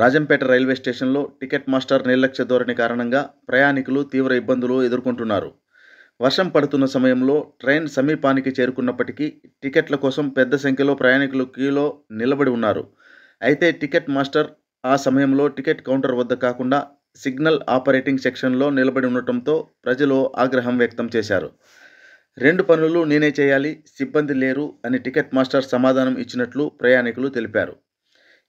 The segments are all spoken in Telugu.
రాజంపేట రైల్వే స్టేషన్లో టికెట్ మాస్టర్ నిర్లక్ష్య ధోరణి కారణంగా ప్రయాణికులు తీవ్ర ఇబ్బందులు ఎదుర్కొంటున్నారు. వర్షం పడుతున్న సమయంలో ట్రైన్ సమీపానికి చేరుకున్నప్పటికీ టికెట్ల కోసం పెద్ద సంఖ్యలో ప్రయాణికులు క్యూలో నిలబడి ఉన్నారు. అయితే టికెట్ మాస్టర్ ఆ సమయంలో టికెట్ కౌంటర్ వద్ద కాకుండా సిగ్నల్ ఆపరేటింగ్ సెక్షన్లో నిలబడి ఉండటంతో ప్రజలు ఆగ్రహం వ్యక్తం చేశారు. 2 పనులు నేనే చేయాలి, సిబ్బంది లేరు అని టికెట్ మాస్టర్ సమాధానం ఇచ్చినట్లు ప్రయాణికులు తెలిపారు.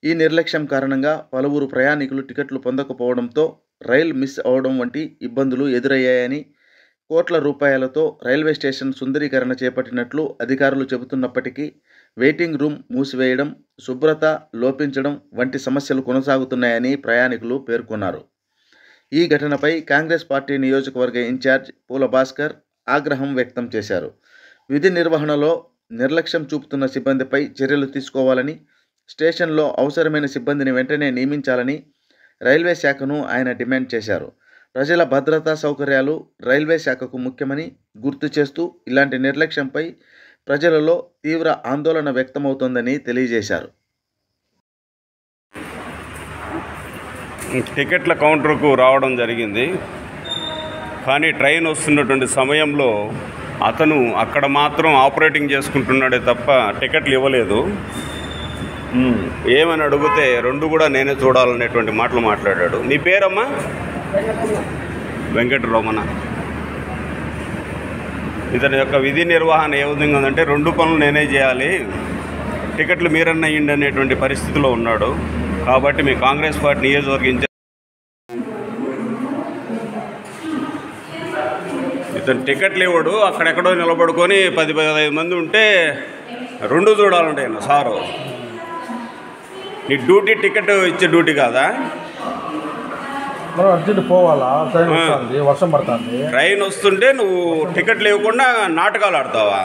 ఈ నిర్లక్ష్యం కారణంగా పలువురు ప్రయాణికులు టికెట్లు పొందకపోవడంతో రైలు మిస్ అవడం వంటి ఇబ్బందులు ఎదురయ్యాయని, కోట్ల రూపాయలతో రైల్వే స్టేషన్ సుందరీకరణ చేపట్టినట్లు అధికారులు చెబుతున్నప్పటికీ వెయిటింగ్ రూమ్ మూసివేయడం, శుభ్రత లోపించడం వంటి సమస్యలు కొనసాగుతున్నాయని ప్రయాణికులు పేర్కొన్నారు. ఈ ఘటనపై కాంగ్రెస్ పార్టీ నియోజకవర్గ ఇన్ఛార్జ్ పూల భాస్కర్ ఆగ్రహం వ్యక్తం చేశారు. విధి నిర్వహణలో నిర్లక్ష్యం చూపుతున్న సిబ్బందిపై చర్యలు తీసుకోవాలని, స్టేషన్లో అవసరమైన సిబ్బందిని వెంటనే నియమించాలని రైల్వే శాఖను ఆయన డిమాండ్ చేశారు. ప్రజల భద్రతా సౌకర్యాలు రైల్వే శాఖకు ముఖ్యమని గుర్తు చేస్తూ ఇలాంటి నిర్లక్ష్యంపై ప్రజలలో తీవ్ర ఆందోళన వ్యక్తమవుతోందని తెలియజేశారు. టికెట్ల కౌంటర్కు రావడం జరిగింది, కానీ ట్రైన్ వస్తున్నటువంటి సమయంలో అతను అక్కడ మాత్రం ఆపరేటింగ్ చేసుకుంటున్నాడే తప్ప టికెట్లు ఇవ్వలేదు. ఏమని అడిగితే 2 కూడా నేనే చూడాలనేటువంటి మాటలు మాట్లాడాడు. నీ పేరమ్మా? వెంకటరమణ. ఇతని యొక్క విధి నిర్వహణ ఏ విధంగా ఉందంటే 2 పనులు నేనే చేయాలి, టికెట్లు మీరన్నా ఇయ్యండి అనేటువంటి పరిస్థితిలో ఉన్నాడు. కాబట్టి మీ కాంగ్రెస్ పార్టీ నియోజకవర్గ ఇతను టికెట్లు ఇవ్వడు, అక్కడెక్కడో నిలబడుకొని 10-15 మంది ఉంటే 2 చూడాలంటే సారు. నీ డ్యూటీ టికెట్ ఇచ్చే డ్యూటీ కాదా? అర్జెంట్ పోవాలా? వర్షం పడుతుంది, ట్రైన్ వస్తుంటే నువ్వు టికెట్లు ఇవ్వకుండా నాటకాలు ఆడతావా,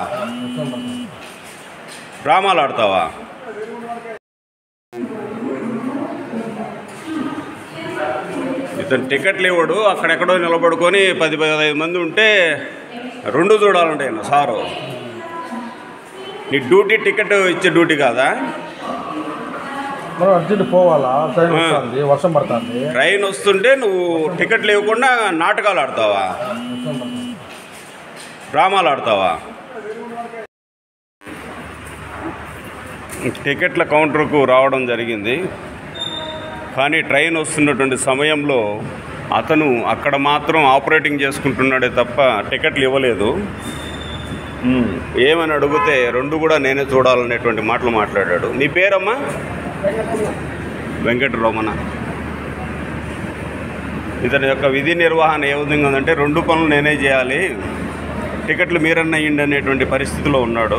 డ్రామాలు ఆడతావా? ఇతను టికెట్లు ఇవ్వడు, అక్కడెక్కడో నిలబడుకొని 10-15 మంది ఉంటే 2 చూడాలంటే సారు. నీ డ్యూటీ టికెట్ ఇచ్చే డ్యూటీ కాదా? అర్జెంట్ పోవాలా? వర్షం పడుతుంది, ట్రైన్ వస్తుంటే నువ్వు టికెట్లు ఇవ్వకుండా నాటకాలు ఆడతావా, డ్రామాలు ఆడతావా? టికెట్ల కౌంటర్కు రావడం జరిగింది, కానీ ట్రైన్ వస్తున్నటువంటి సమయంలో అతను అక్కడ మాత్రం ఆపరేటింగ్ చేసుకుంటున్నాడే తప్ప టికెట్లు ఇవ్వలేదు. ఏమని అడిగితే 2 కూడా నేనే చూడాలనేటువంటి మాటలు మాట్లాడాడు. నీ పేరమ్మా? వెంకటరమణ. ఇతని యొక్క విధి నిర్వహణ ఏ విధంగా ఉందంటే 2 పనులు నేనే చేయాలి, టికెట్లు మీరన్నా ఇయ్యండి అనేటువంటి పరిస్థితిలో ఉన్నాడు.